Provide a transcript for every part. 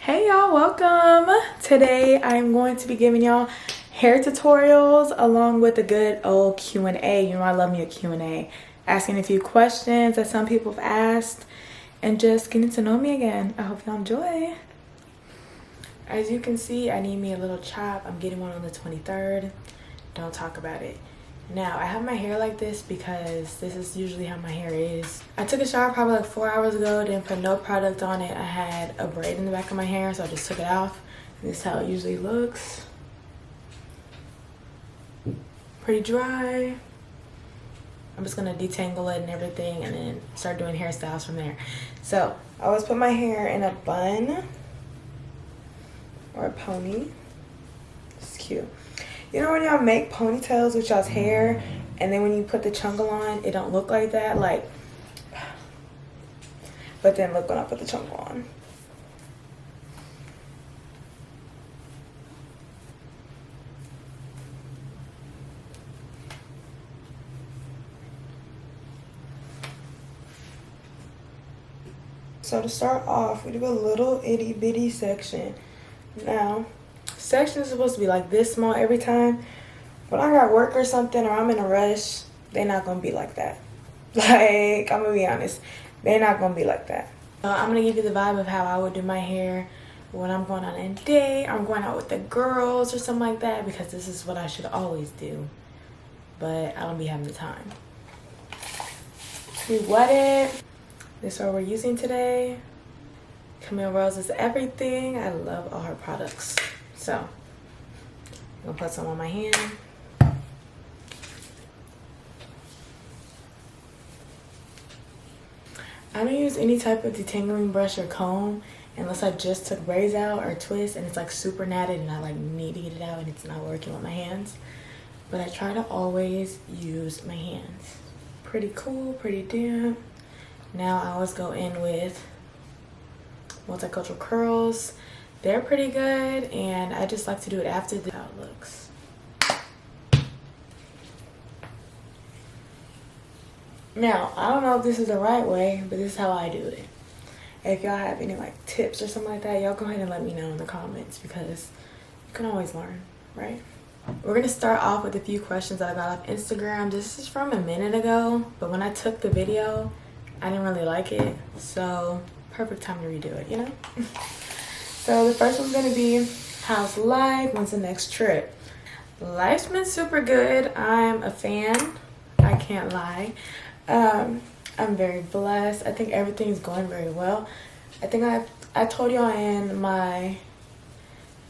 Hey y'all, welcome. Today I'm going to be giving y'all hair tutorials along with a good old Q&A. You know I love me a Q&A. Asking a few questions that some people have asked and just getting to know me again. I hope y'all enjoy. As you can see, I need me a little chop. I'm getting one on the 23rd. Don't talk about it. Now, I have my hair like this because this is usually how my hair is. I took a shower probably like 4 hours ago, didn't put no product on it. I had a braid in the back of my hair, so I just took it off. This is how it usually looks. Pretty dry. I'm just gonna detangle it and everything and then start doing hairstyles from there. So, I always put my hair in a bun or a pony. It's cute. You know when y'all make ponytails with y'all's hair and then when you put the chungle on, it don't look like that? Like, but then look when I put the chungle on. So to start off, we do a little itty bitty section. Now, section is supposed to be like this small every time. When I got work or something or I'm in a rush, they're not gonna be like that. Like, I'm gonna be honest, they're not gonna be like that. I'm gonna give you the vibe of how I would do my hair when I'm going on a date, I'm going out with the girls or something like that, because this is what I should always do, but I don't be having the time. We wet it. This is what we're using today. Camille Rose is everything. I love all her products. So, I'm gonna put some on my hand. I don't use any type of detangling brush or comb unless I just took braids out or twist and it's like super knotted and I like need to get it out and it's not working with my hands. But I try to always use my hands. Pretty cool, pretty damp. Now I always go in with multicultural curls. They're pretty good and I just like to do it after how it looks. Now, I don't know if this is the right way, but this is how I do it. If y'all have any like tips or something like that, y'all go ahead and let me know in the comments because you can always learn, right? We're gonna start off with a few questions that I got off Instagram. This is from a minute ago, but when I took the video, I didn't really like it. So, perfect time to redo it, you know? So the first one's gonna be, how's life? When's the next trip? Life's been super good. I'm a fan. I can't lie. I'm very blessed. I think everything's going very well. I think I told y'all in my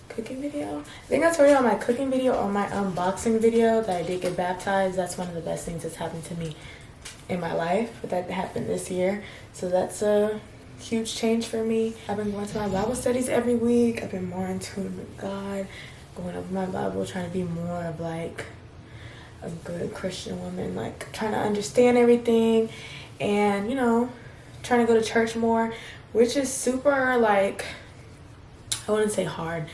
cooking video. I think I told y'all in my cooking video or my unboxing video that I did get baptized. That's one of the best things that's happened to me in my life. But that happened this year. So that's a huge change for me. I've been going to my Bible studies every week. I've been more in tune with God, going over my Bible, trying to be more of like a good Christian woman, like trying to understand everything and, you know, trying to go to church more, which is super like, I wouldn't say hard,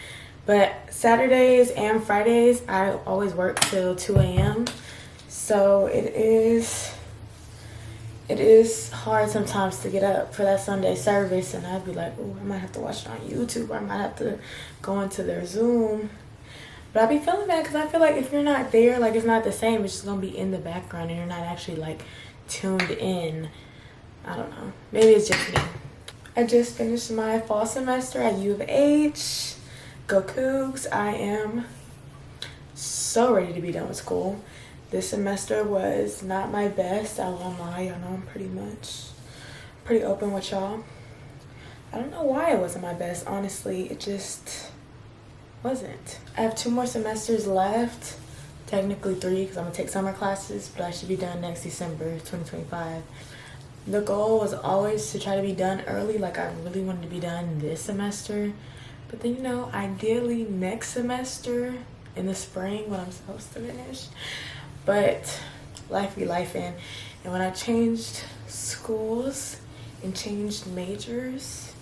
but Saturdays and Fridays, I always work till 2 a.m. So it is hard sometimes to get up for that Sunday service, and I'd be like, oh, I might have to watch it on YouTube, or I might have to go into their Zoom. But I be feeling bad because I feel like if you're not there, like it's not the same. It's just gonna be in the background and you're not actually like tuned in. I don't know. Maybe it's just me. I just finished my fall semester at U of H. Go Cougs. I am so ready to be done with school. This semester was not my best. I won't lie. Y'all know I'm pretty open with y'all. I don't know why it wasn't my best. Honestly, it just wasn't. I have 2 more semesters left. Technically 3 because I'm going to take summer classes. But I should be done next December 2025. The goal was always to try to be done early. Like I really wanted to be done this semester. But then, you know, ideally next semester in the spring when I'm supposed to finish. But life be lifing, and when I changed schools and changed majors,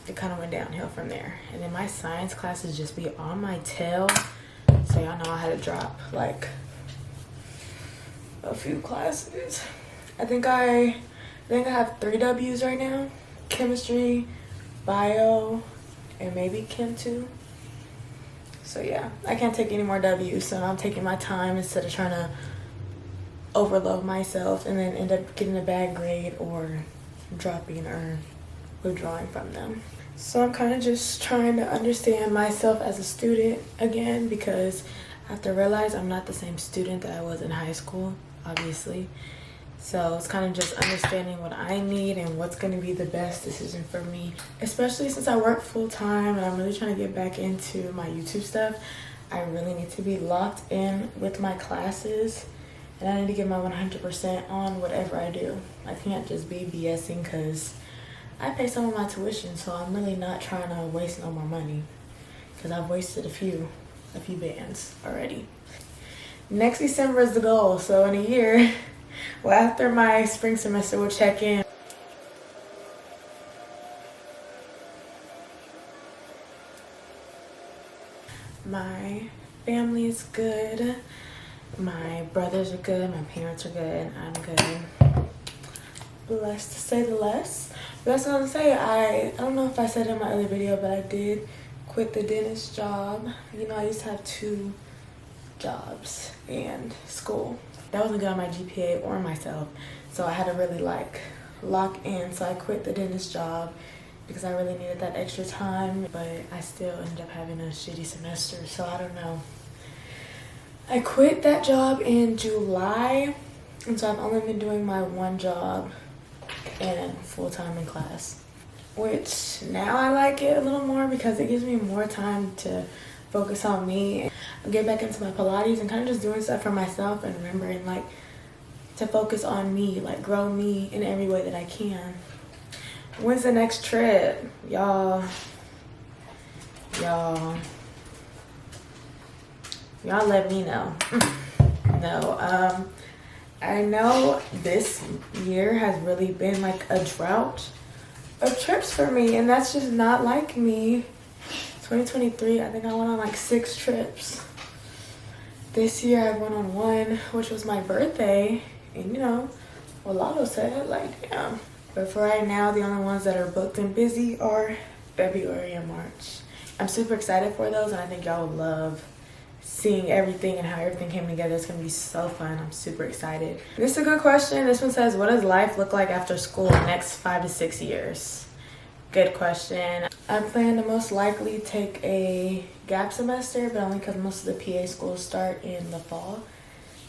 it kind of went downhill from there. And then my science classes just be on my tail, so y'all know I had to drop like a few classes. I think I have 3 W's right now: chemistry, bio, and maybe Kim too. So yeah, I can't take any more W's, so I'm taking my time instead of trying to overload myself and then end up getting a bad grade or dropping or withdrawing from them. So I'm kind of just trying to understand myself as a student again, because I have to realize I'm not the same student that I was in high school, obviously. So it's kind of just understanding what I need and what's going to be the best decision for me, especially since I work full-time and I'm really trying to get back into my YouTube stuff. I really need to be locked in with my classes, and I need to give my 100% on whatever I do. I can't just be BSing because I pay some of my tuition, so I'm really not trying to waste no more money because I've wasted a few bands already. Next December is the goal, so in a year, well, after my spring semester, we'll check in. My family is good. My brothers are good. My parents are good. I'm good. Blessed to say the less. But that's what I was gonna say. I don't know if I said in my other video, but I did quit the dentist job. You know, I used to have 2 jobs and school. That wasn't good on my GPA or myself, so I had to really like lock in. So I quit the dentist job because I really needed that extra time, but I still ended up having a shitty semester, so I don't know. I quit that job in July, and so I've only been doing my 1 job and full-time in class, which now I like it a little more because it gives me more time to focus on me and get back into my Pilates and kind of just doing stuff for myself and remembering like to focus on me, like grow me in every way that I can. When's the next trip? Y'all let me know. No, I know this year has really been like a drought of trips for me, and that's just not like me. 2023, I think I went on like 6 trips. This year I went on 1, which was my birthday, and you know, well, Lotto said, like, damn. But for right now, the only ones that are booked and busy are February and March. I'm super excited for those, and I think y'all would love seeing everything and how everything came together. It's gonna be so fun. I'm super excited. This is a good question. This one says, what does life look like after school in the next 5 to 6 years? Good question. I plan to most likely take a gap semester, but only because most of the PA schools start in the fall.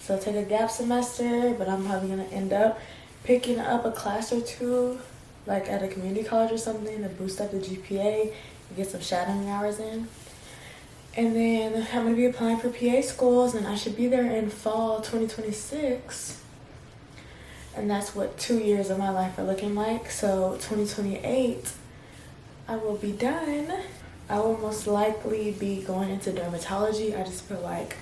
So take a gap semester, but I'm probably gonna end up picking up a class or 2, like at a community college or something, to boost up the GPA and get some shadowing hours in. And then I'm gonna be applying for PA schools, and I should be there in fall 2026. And that's what 2 years of my life are looking like. So 2028, I will be done. I will most likely be going into dermatology. I just feel like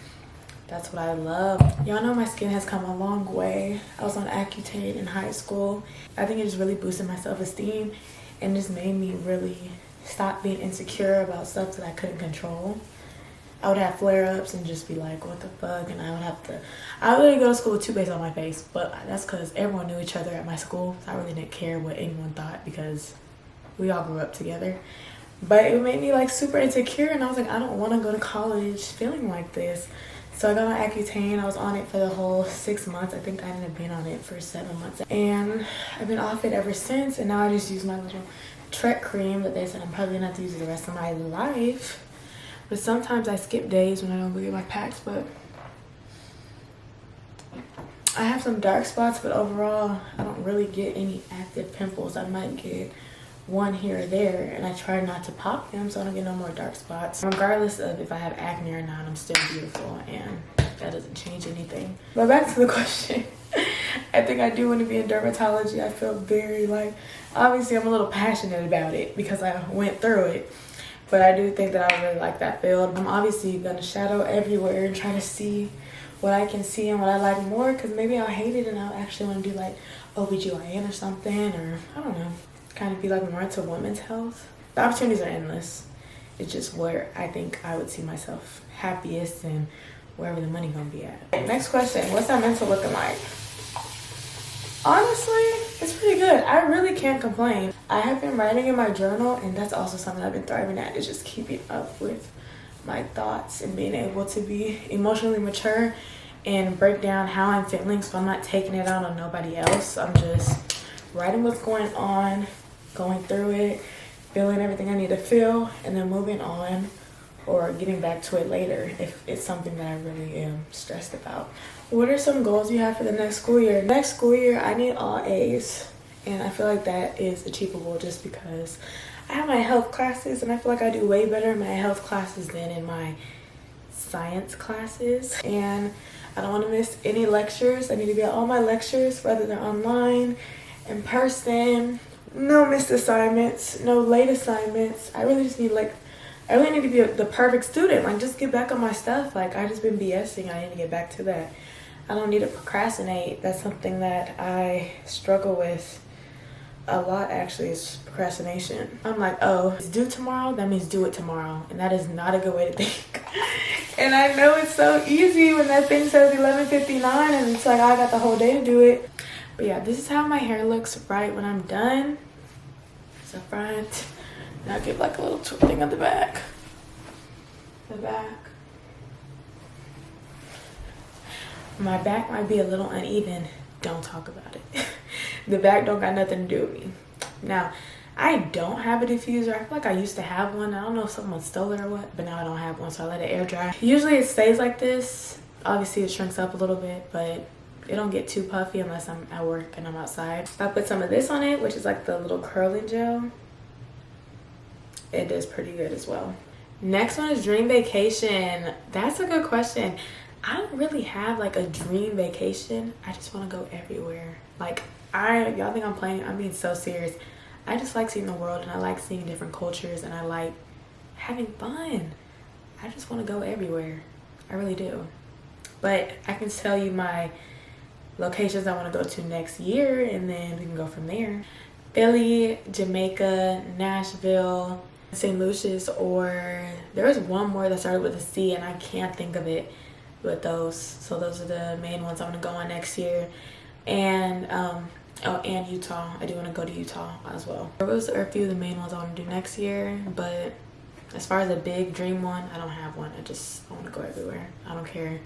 that's what I love. Y'all know my skin has come a long way. I was on Accutane in high school. I think it just really boosted my self-esteem and just made me really stop being insecure about stuff that I couldn't control. I would have flare-ups and just be like, what the fuck? And I would really go to school with toothpaste on my face, but that's because everyone knew each other at my school. So I really didn't care what anyone thought because we all grew up together. But it made me like super insecure, and I was like, I don't want to go to college feeling like this. So I got on Accutane. I was on it for the whole 6 months. I think I ended up being on it for 7 months. And I've been off it ever since, and now I just use my little Trek cream that they said I'm probably gonna have to use it the rest of my life. But sometimes I skip days when I don't go get my packs, but I have some dark spots, but overall I don't really get any active pimples. I might get one here or there, and I try not to pop them so I don't get no more dark spots. Regardless of if I have acne or not, I'm still beautiful, and that doesn't change anything. But back to the question. I think I do want to be in dermatology. I feel very like, obviously I'm a little passionate about it because I went through it, but I do think that I really like that field. I'm obviously gonna shadow everywhere and try to see what I can see and what I like more, because maybe I'll hate it and I'll actually want to do like OBGYN or something, or I don't know, kind of be like more into women's health. The opportunities are endless. It's just where I think I would see myself happiest and wherever the money gonna be at. Next question, what's that mental looking like? Honestly, it's pretty good. I really can't complain. I have been writing in my journal, and that's also something I've been thriving at, is just keeping up with my thoughts and being able to be emotionally mature and break down how I'm feeling, so I'm not taking it out on nobody else. I'm just writing what's going on, going through it, feeling everything I need to feel, and then moving on or getting back to it later if it's something that I really am stressed about. What are some goals you have for the next school year? Next school year, I need all A's, and I feel like that is achievable just because I have my health classes, and I feel like I do way better in my health classes than in my science classes. And I don't want to miss any lectures. I need to be at all my lectures, whether they're online, in person. No missed assignments, no late assignments. I really just need I really need to be the perfect student. Like, just get back on my stuff. Like, I just been BSing. I need to get back to that. I don't need to procrastinate. That's something that I struggle with a lot, actually, is procrastination. I'm like, oh, it's due tomorrow, that means do it tomorrow. And that is not a good way to think. And I know it's so easy when that thing says 11:59 and it's like, I got the whole day to do it. But yeah, this is how my hair looks right when I'm done. It's the front. And I'll give like a little thing on the back. The back. My back might be a little uneven. Don't talk about it. The back don't got nothing to do with me. Now, I don't have a diffuser. I feel like I used to have one. I don't know if someone stole it or what, but now I don't have one, so I let it air dry. Usually it stays like this. Obviously it shrinks up a little bit, but it don't get too puffy unless I'm at work and I'm outside. I put some of this on it, which is like the little curling gel. It does pretty good as well. Next one is dream vacation. That's a good question. I don't really have like a dream vacation. I just want to go everywhere. Like, y'all think I'm playing? I'm being so serious. I just like seeing the world, and I like seeing different cultures, and I like having fun. I just want to go everywhere. I really do. But I can tell you my locations I want to go to next year, and then we can go from there. Philly, Jamaica, Nashville, St. Lucius, or there was one more that started with a C, and I can't think of it with those. So those are the main ones I'm going to go on next year. And and Utah. I do want to go to Utah as well. There was a few of the main ones I want to do next year, but as far as a big dream one, I don't have one. I want to go everywhere. I don't care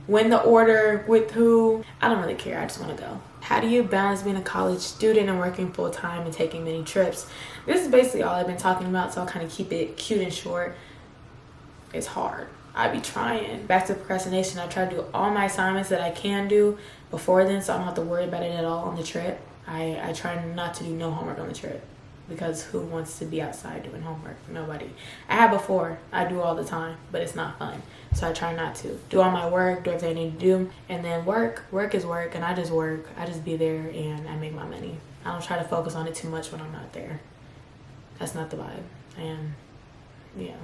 when the order, with who, I don't really care. I just want to go. How do you balance being a college student and working full-time and taking many trips? This is basically all I've been talking about, so I'll kind of keep it cute and short. It's hard. I be trying. Back to procrastination, I try to do all my assignments that I can do before then, so I don't have to worry about it at all on the trip. I try not to do no homework on the trip, because who wants to be outside doing homework? Nobody. I have before. I do all the time, but it's not fun. So I try not to. Do all my work, do everything I need to do, and then work is work, and I just work. I just be there and I make my money. I don't try to focus on it too much when I'm not there. That's not the vibe. And yeah,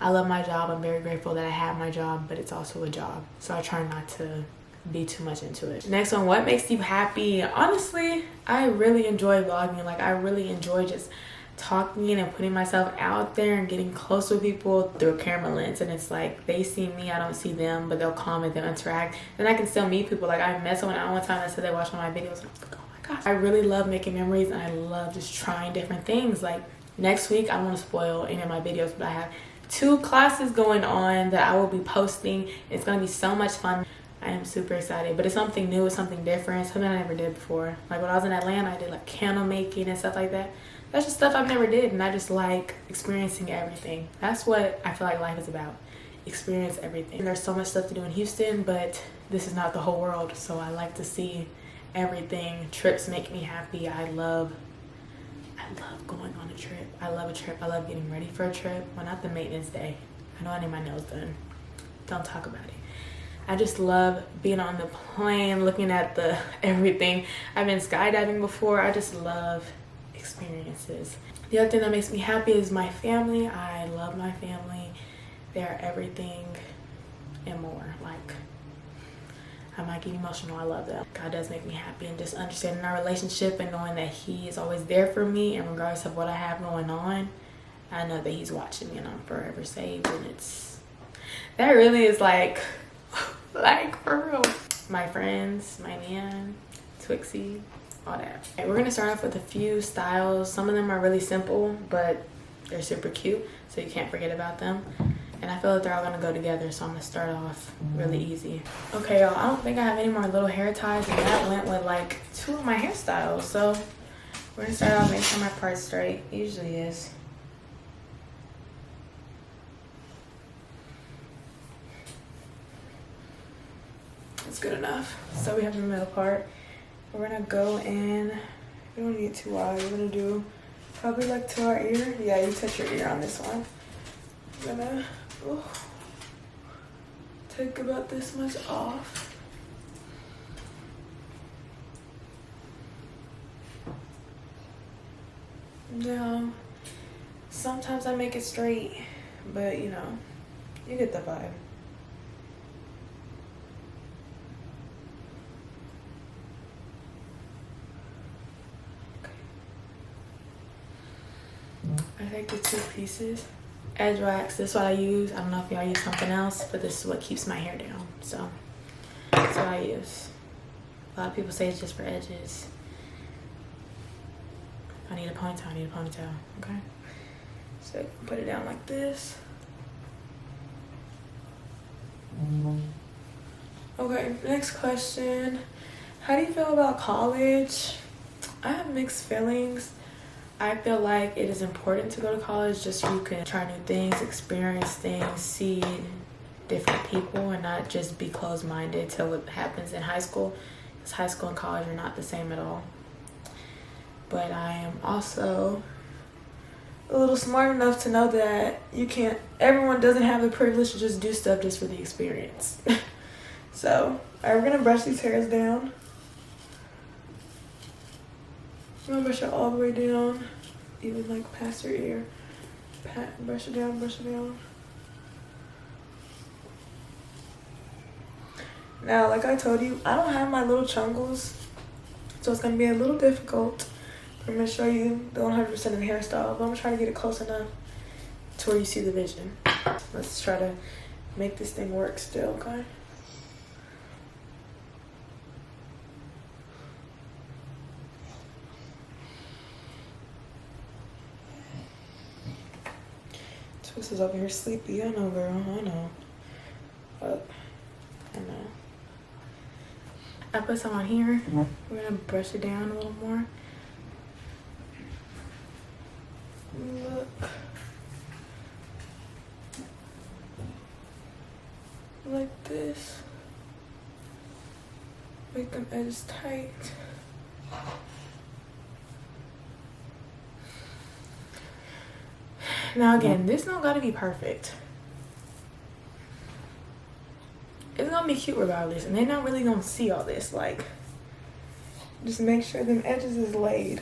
I love my job. I'm very grateful that I have my job, but it's also a job. So I try not to be too much into it. Next one, what makes you happy? Honestly, I really enjoy vlogging. Like, I really enjoy just talking and putting myself out there and getting close with people through a camera lens. And it's like, they see me, I don't see them, but they'll comment, they'll interact, and I can still meet people. Like, I met someone out one time that said they watched one of my videos, and I was like, oh my gosh. I really love making memories, and I love just trying different things. Like, next week, I don't want to spoil any of my videos, but I have 2 classes going on that I will be posting. It's going to be so much fun. I am super excited, but it's something new, it's something different, something I never did before. Like, when I was in Atlanta, I did like candle making and stuff like that. That's just stuff I've never did, and I just like experiencing everything. That's what I feel like life is about. Experience everything. There's so much stuff to do in Houston, but this is not the whole world, so I like to see everything. Trips make me happy. I love going on a trip. I love a trip. I love getting ready for a trip. Well, not the maintenance day. I know I need my nails done. Don't talk about it. I just love being on the plane, looking at the everything. I've been skydiving before. I just love experiences. The other thing that makes me happy is my family. I love my family. They are everything and more. Like, I might get emotional. I love them. God does make me happy, and just understanding our relationship and knowing that He is always there for me, and regardless of what I have going on, I know that He's watching me and I'm forever saved. And that really is like for real. My friends, my man, Twixie, all that. Okay, we're gonna start off with a few styles. Some of them are really simple, but they're super cute, so you can't forget about them. And I feel like they're all gonna go together, so I'm gonna start off really easy. Okay, y'all, I don't think I have any more little hair ties, and that went with like 2 of my hairstyles. So we're gonna start off, make sure my part's straight. Usually is. It's good enough. So we have the middle part. We're gonna go in, we don't need too wide. We're gonna do probably like to our ear. Yeah, you touch your ear on this one. I'm gonna take about this much off. Now, sometimes I make it straight, but you know, you get the vibe. I take the 2 pieces. Edge wax, this is what I use. I don't know if y'all use something else, but this is what keeps my hair down. So that's what I use. A lot of people say it's just for edges. If I need a ponytail, I need a ponytail, okay? So put it down like this. Okay, next question. How do you feel about college? I have mixed feelings. I feel like it is important to go to college just so you can try new things, experience things, see different people, and not just be closed-minded till it happens in high school. Because high school and college are not the same at all. But I am also a little smart enough to know that everyone doesn't have the privilege to just do stuff just for the experience. So, alright, we're gonna brush these hairs down. I'm gonna brush it all the way down, even like past your ear. Brush it down, brush it down. Now, like I told you, I don't have my little chungles, so it's gonna be a little difficult. I'm gonna show you the 100% of the hairstyle, but I'm gonna try to get it close enough to where you see the vision. Let's try to make this thing work still, okay? This is over here sleepy. I know, girl. I know. But I know. I put some on here. We're gonna brush it down a little more. Look. Like this. Make them edges tight. Now again, this don't gotta be perfect. It's gonna be cute regardless, and they're not really gonna see all this. Like, just make sure them edges is laid.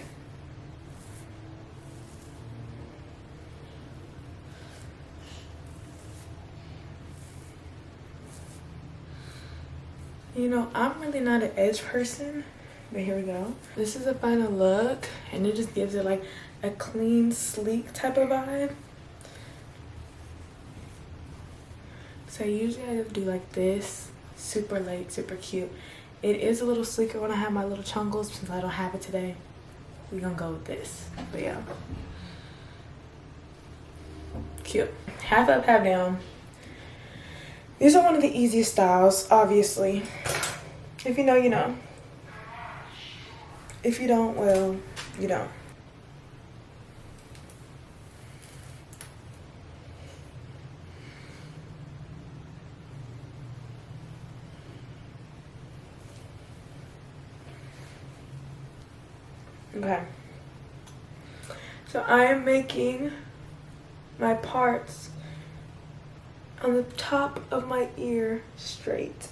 You know, I'm really not an edge person, but here we go. This is a final look, and it just gives it like a clean, sleek type of vibe. So usually I do like this, super light, super cute. It is a little sleeker when I have my little chungles. Since I don't have it today, we're gonna go with this. But yeah, cute. Half up, half down. These are one of the easiest styles, obviously. If you know, you know. If you don't, well, you don't. Okay, so I am making my parts on the top of my ear straight,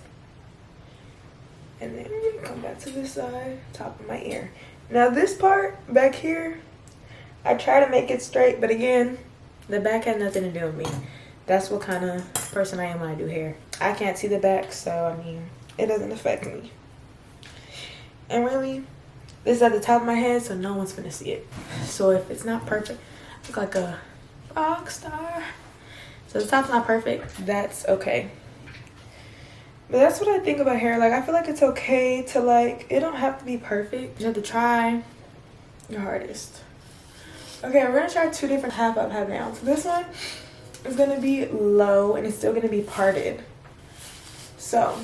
and then come back to this side, top of my ear. Now this part back here, I try to make it straight, but again, the back had nothing to do with me. That's what kind of person I am when I do hair. I can't see the back, so I mean, it doesn't affect me. And really, this is at the top of my head, so no one's gonna see it. So if it's not perfect, I look like a rock star. So the top's not perfect, that's okay. But that's what I think about hair. Like, I feel like it's okay to, like, it don't have to be perfect. You have to try your hardest. Okay, we're gonna try 2 different half up, half down. So this one is gonna be low and it's still gonna be parted. So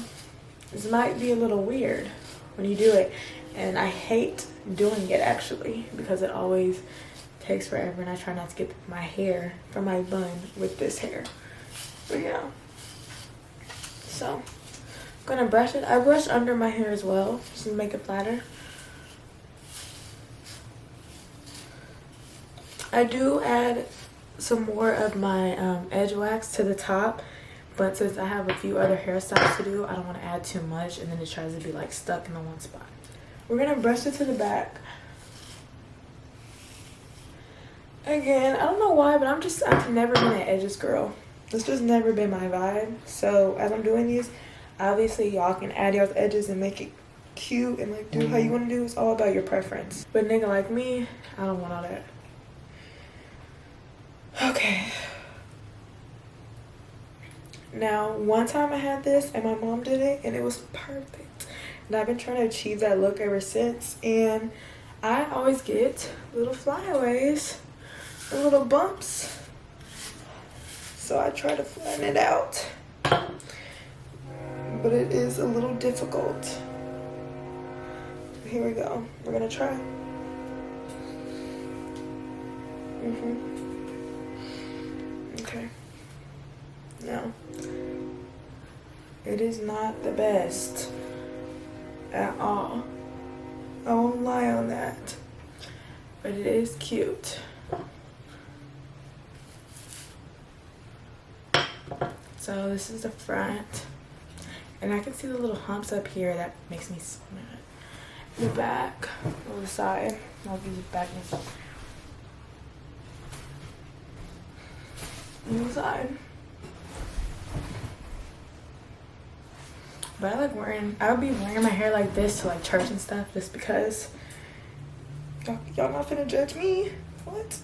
this might be a little weird when you do it. And I hate doing it actually because it always takes forever and I try not to get my hair from my bun with this hair. But yeah. So I'm gonna brush it. I brush under my hair as well just to make it flatter. I do add some more of my edge wax to the top, but since I have a few other hairstyles to do, I don't want to add too much and then it tries to be like stuck in the one spot. We're gonna brush it to the back. Again, I don't know why, but I've never been an edges girl. It's just never been my vibe. So as I'm doing these, obviously y'all can add y'all's edges and make it cute and like do how you want to do. It's all about your preference. But nigga like me, I don't want all that. Okay. Now, one time I had this and my mom did it and it was perfect. And I've been trying to achieve that look ever since. And I always get little flyaways, little bumps. So I try to flatten it out. But it is a little difficult. Here we go. We're gonna try. Okay. No. It is not the best at all. I won't lie on that. But it is cute. So this is the front. And I can see the little humps up here that makes me so mad. The back, or the side. I'll give you the back and the side. But I would be wearing my hair like this to like church and stuff just because y'all not finna judge me. What?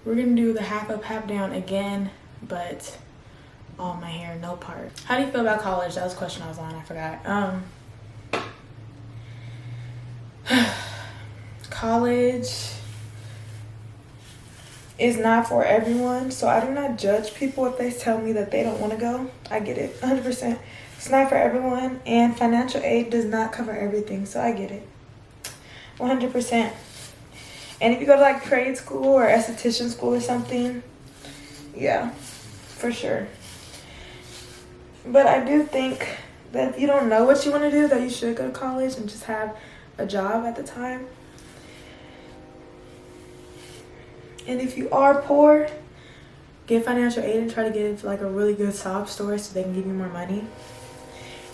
We're gonna do the half up, half down again, but all my hair, no part. How do you feel about college? That was a question I was on, I forgot. College is not for everyone, so I do not judge people if they tell me that they don't want to go. I get it, 100%. It's not for everyone, and financial aid does not cover everything, so I get it, 100%. And if you go to like trade school or esthetician school or something, yeah, for sure. But I do think that if you don't know what you want to do, that you should go to college and just have a job at the time. And if you are poor, get financial aid and try to get like a really good sob store so they can give you more money.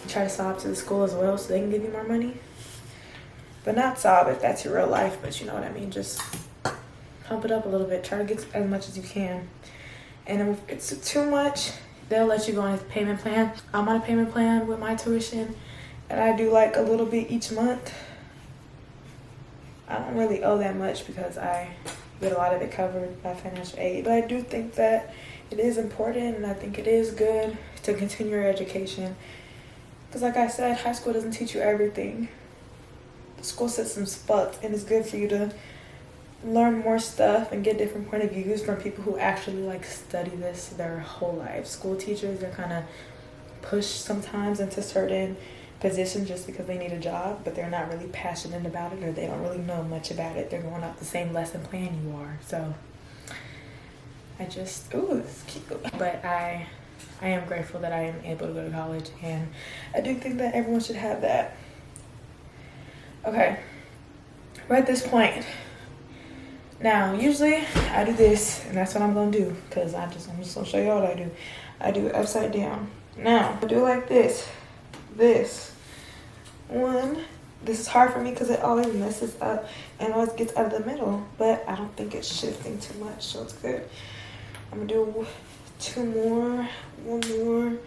And try to sob to the school as well so they can give you more money. But not sob if that's your real life, but you know what I mean. Just pump it up a little bit. Try to get as much as you can. And if it's too much, they'll let you go on a payment plan. I'm on a payment plan with my tuition, and I do like a little bit each month. I don't really owe that much because I get a lot of it covered by financial aid. But I do think that it is important, and I think it is good to continue your education. Because like I said, high school doesn't teach you everything. The school system's fucked, and it's good for you to learn more stuff and get different point of views from people who actually like study this their whole life. School teachers are kind of pushed sometimes into certain positions just because they need a job, but they're not really passionate about it, or they don't really know much about it. They're going off the same lesson plan you are. So I just, ooh, this is cute. But I am grateful that I am able to go to college, and I do think that everyone should have that. Okay, we're at this point. Now, usually I do this, and that's what I'm gonna do, because I'm just gonna show you all what I do. I do it upside down. Now, I do like this. This one, this is hard for me because it always messes up and always gets out of the middle, but I don't think it's shifting too much, so it's good. I'm gonna do 2 more, 1 more,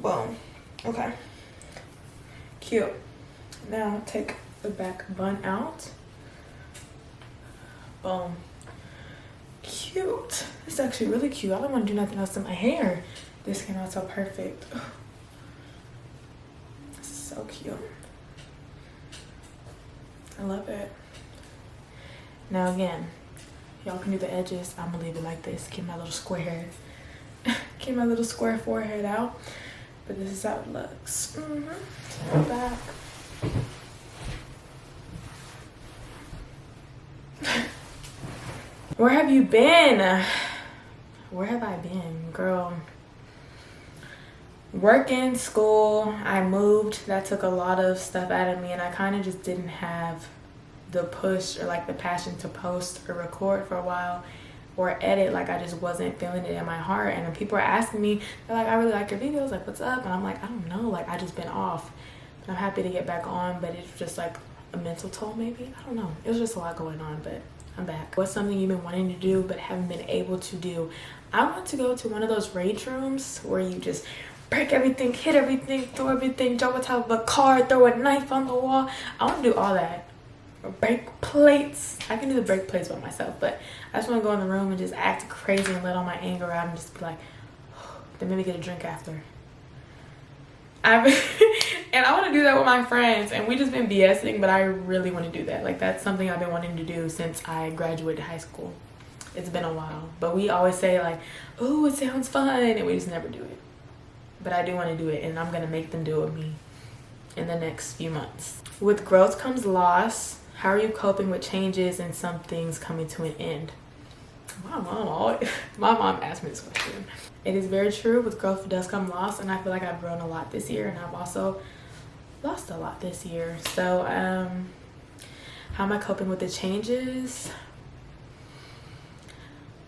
boom. Okay, cute. Now take the back bun out. Boom. Cute. This is actually really cute. I don't want to do nothing else to my hair. This came out so perfect. So cute. I love it. Now again, y'all can do the edges. I'm gonna leave it like this. Keep my little square head. Keep my little square forehead out. But this is how it looks. Back. Where have you been? Where have I been, girl? Working, school, I moved. That took a lot of stuff out of me, and I kind of just didn't have the push or like the passion to post or record for a while or edit. Like, I just wasn't feeling it in my heart. And then people are asking me, they're like, I really like your videos, like, what's up? And I'm like, I don't know, like, I just been off. But I'm happy to get back on, but it's just like a mental toll maybe. I don't know. It was just a lot going on, but I'm back. What's something you've been wanting to do but haven't been able to do? I want to go to one of those rage rooms where you just break everything, hit everything, throw everything, jump on top of a car, throw a knife on the wall. I want to do all that. Or break plates. I can do the break plates by myself, but I just want to go in the room and just act crazy and let all my anger out and just be like, then maybe get a drink after. And I want to do that with my friends, and we just been BSing, but I really want to do that. Like, that's something I've been wanting to do since I graduated high school. It's been a while, but we always say like, oh, it sounds fun, and we just never do it. But I do want to do it, and I'm gonna make them do it with me in the next few months. With growth comes loss. How are you coping with changes and some things coming to an end? My mom asked me this question. It is very true. With growth does come loss, and I feel like I've grown a lot this year, and I've also lost a lot this year. So how am I coping with the changes?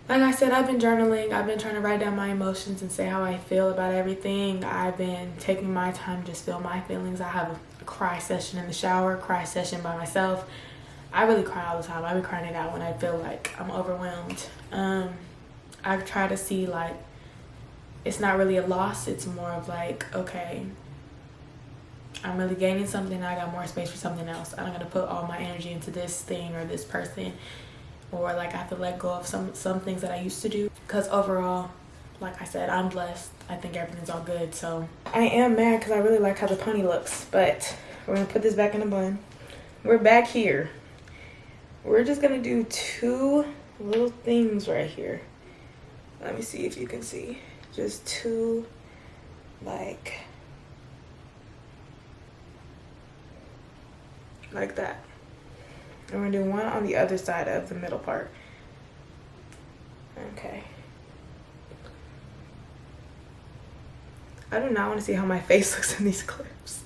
Like I said, I've been journaling. I've been trying to write down my emotions and say how I feel about everything. I've been taking my time to just feel my feelings. I have a cry session in the shower, cry session by myself. I really cry all the time. I've been crying it out when I feel like I'm overwhelmed. I try to see like it's not really a loss. It's more of like, okay, I'm really gaining something. I got more space for something else. I'm gonna put all my energy into this thing or this person. Or like I have to let go of some things that I used to do, because overall, like I said, I'm blessed. I think everything's all good. So I am mad because I really like how the pony looks, but we're gonna put this back in a bun. We're back here. We're just gonna do two little things right here. Let me see if you can see. Just two, like that. And we're gonna do one on the other side of the middle part. Okay. I do not want to see how my face looks in these clips.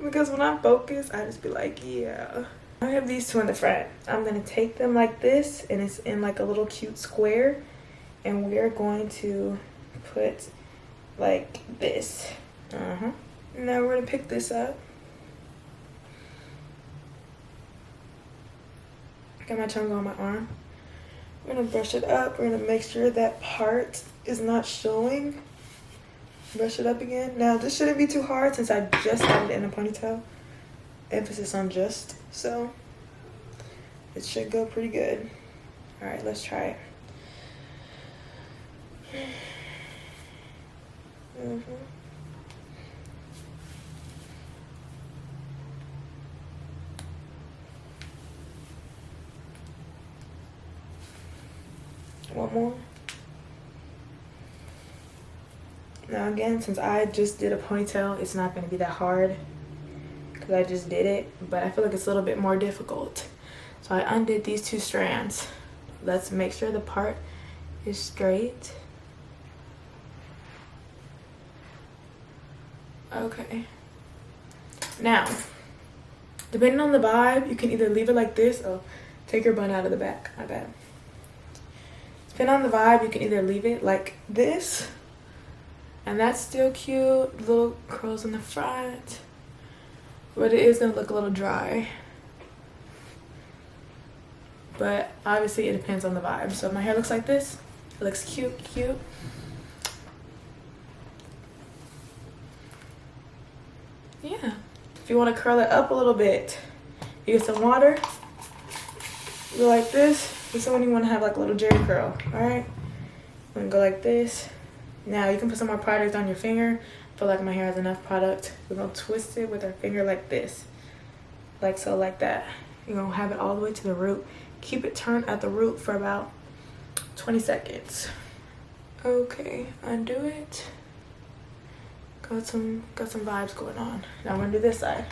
Because when I'm focused, I just be like, yeah. I have these two in the front. I'm gonna take them like this, and it's in like a little cute square. And we're going to put like this. Now we're gonna pick this up. Got my tongue on my arm. We're gonna brush it up. We're gonna make sure that part is not showing. Brush it up again. Now this shouldn't be too hard since I just got it in a ponytail. Emphasis on just. So it should go pretty good. All right, let's try it. One more. Now again, since I just did a ponytail, it's not going to be that hard because I just did it, but I feel like it's a little bit more difficult. So I undid these two strands. Let's make sure the part is straight. Okay. Now, depending on the vibe, you can either leave it like this. Oh, take your bun out of the back. My bad. Depending on the vibe, you can either leave it like this, and that's still cute, little curls in the front, but it is gonna look a little dry. But obviously it depends on the vibe. So if my hair looks like this, it looks cute. Yeah. If you want to curl it up a little bit, you get some water, you go like this. This is when you want to have like a little jerry curl. All right, I'm gonna go like this. Now you can put some more product on your finger. feel like my hair has enough product. We're gonna twist it with our finger like this, like so, like that. You're gonna have it all the way to the root. Keep it turned at the root for about 20 seconds. Okay, undo it. Got some vibes going on. Now I'm gonna do this side.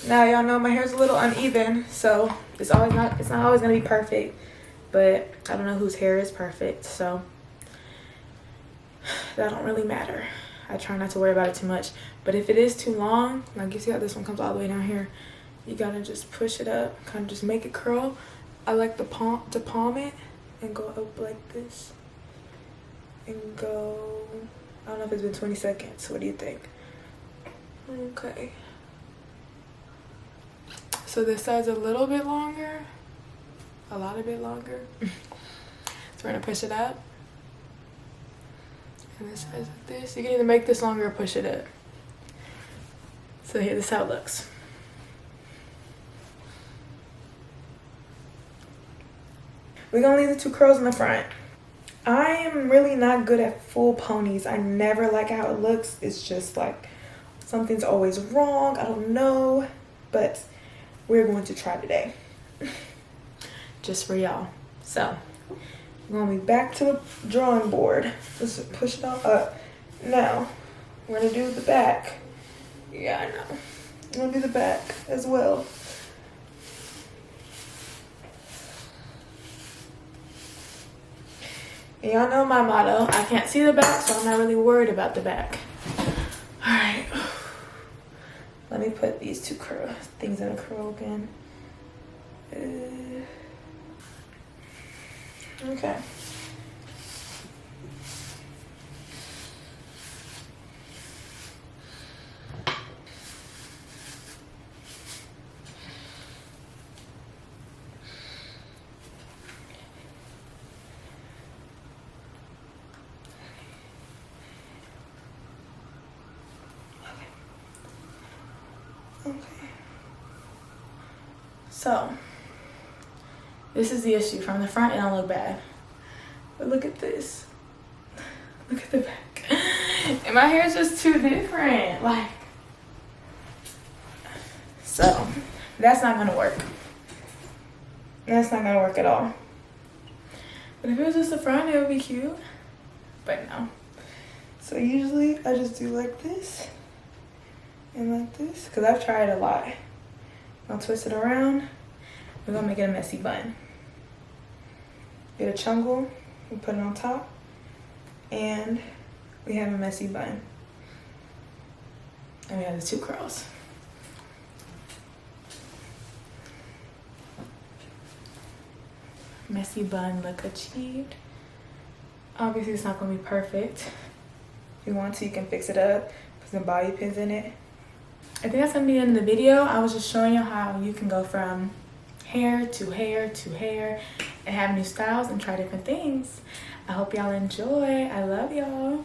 Now y'all know my hair's a little uneven, so it's not always gonna be perfect, but I don't know whose hair is perfect, so that don't really matter. I try not to worry about it too much. But if it is too long, like you see how this one comes all the way down here, you gotta just push it up, kind of just make it curl. I like to palm it and go up like this and go. I don't know if it's been 20 seconds. What do you think? Okay. So this side's a little bit longer, a lot of bit longer. So we're gonna push it up. And this side's like this. You can either make this longer or push it up. So here, this is how it looks. We're gonna leave the 2 curls in the front. I am really not good at full ponies. I never like how it looks. It's just like something's always wrong. I don't know, but we're going to try today. Just for y'all. So we're gonna be back to the drawing board. Let's push it all up. Now we're gonna do the back. Yeah, I know. I'm gonna do the back as well. And y'all know my motto. I can't see the back, so I'm not really worried about the back. All right. Let me put these 2 things in a curl again. Okay. Okay. So this is the issue. From the front, it don't look bad. But look at this. Look at the back. And my hair is just too different. Like, so that's not gonna work. That's not gonna work at all. But if it was just the front, it would be cute. But no. So usually I just do like this and like this, because I've tried a lot. I'll twist it around. We're gonna make it a messy bun. Get a chungle, we put it on top, and we have a messy bun. And we have the 2 curls. Messy bun look achieved. Obviously it's not gonna be perfect. If you want to, you can fix it up, put some bobby pins in it. I think that's gonna be the end of the video. I was just showing you how you can go from hair to hair to hair and have new styles and try different things. I hope y'all enjoy. I love y'all.